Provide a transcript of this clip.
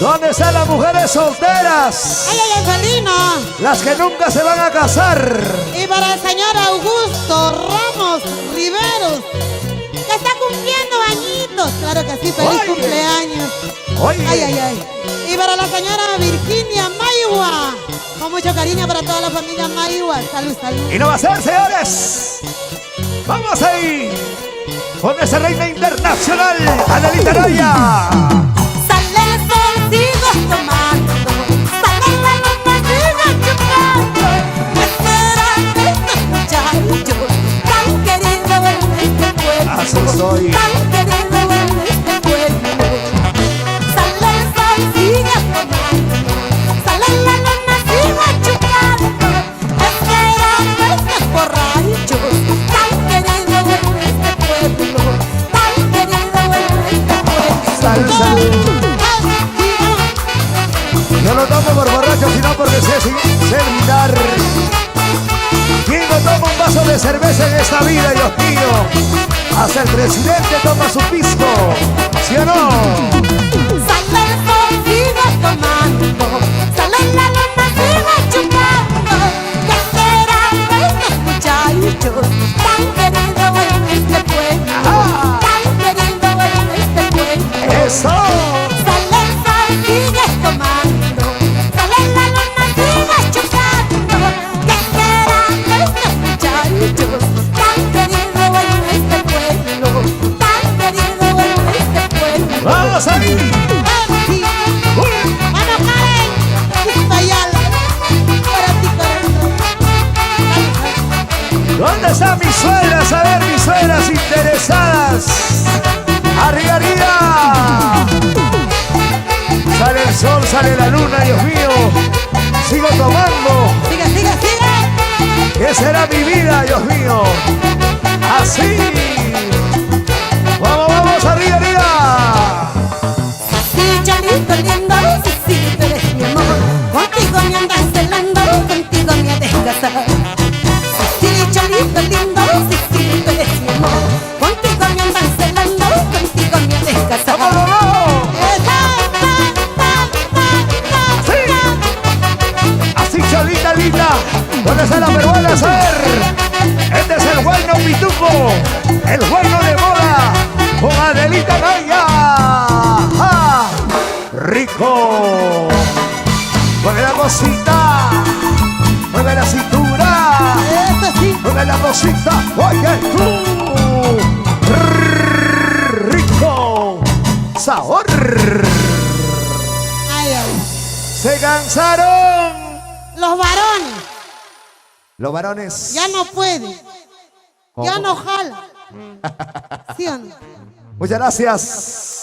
¿Dónde están las mujeres solteras? ¡Ay, ay, Angelina! Las que nunca se van a casar. Y para el señor Augusto Ramos Riveros, que está cumpliendo añitos. Claro que sí, feliz Oye. cumpleaños. Oye. Ay, ay, ay. Y para la señora Virginia Mayua, con mucho cariño para toda la familia Mayua. Salud, salud. Y no va a ser, señores. Vamos ahí. Con esa reina internacional, Adelita Araya. Sale el sol, sigo tomando. Sale la luna, sigo chupando. ¿Qué será de estos muchachos tan queridos en este pueblo? Así soy. Tan queridos en este pueblo. Sale el sol, sigo tomando. Sale la luna, sigo chupando. ¿Qué será de estos borrachos tan queridos en este pueblo? Tan queridos en este pueblo. Salsa. Yo no tomo por borracho, sino porque sé brindar. ¿Quién no toma un vaso de cerveza en esta vida, Dios mío? Hasta el presidente toma su pisco, ¿sí o no? Sale el sol, sigo tomando. Sale la luna, sigo chupando. ¿Qué será de estos muchachos tan queridos en este pueblo? Tan queridos en este pueblo. ¡Eso! Sale el sol, sigue tomando. Sale la luna, sigue chupando. ¿Qué será de estos muchachos tan queridos en este pueblo? Tan queridos en este pueblo. ¡Vamos ahí! ¡Vamos, Karen! Ayala, para ti, corazón. ¿Dónde están mis suegras? A ver, mis suegras interesadas. ¡Arriba, arriba! Sale el sol, sale la luna, Dios mío. Sigo tomando. Sigue, sigue, sigue. ¿Qué será mi vida, Dios mío? Así. Vamos, vamos, arriba, arriba. Sí, Cholito lindo, sí, sí, tú eres mi amor. Contigo me andas celando, contigo me has de casar. Sí, Cholito lindo, sí, sí, tú eres mi amor. Contigo me andas celando, contigo me has de casar. ¡Vamos, vamos! ¡Sí! Así, cholita, linda. ¿Dónde está la peruana? A ver. Este es el bueno pitufo. El bueno de moda. Con Adelita Araya. ¡Ah! ¡Rico! Mueve la cosita. Mueve la cintura. Eso sí. Mueve la cosita. Oye, tú. Rico. Sabor. Ay, ay. Se cansaron. Los varones Los varones. ya no pueden, ya ¿Cómo? no jalan. ¿Sí o no? Muchas gracias.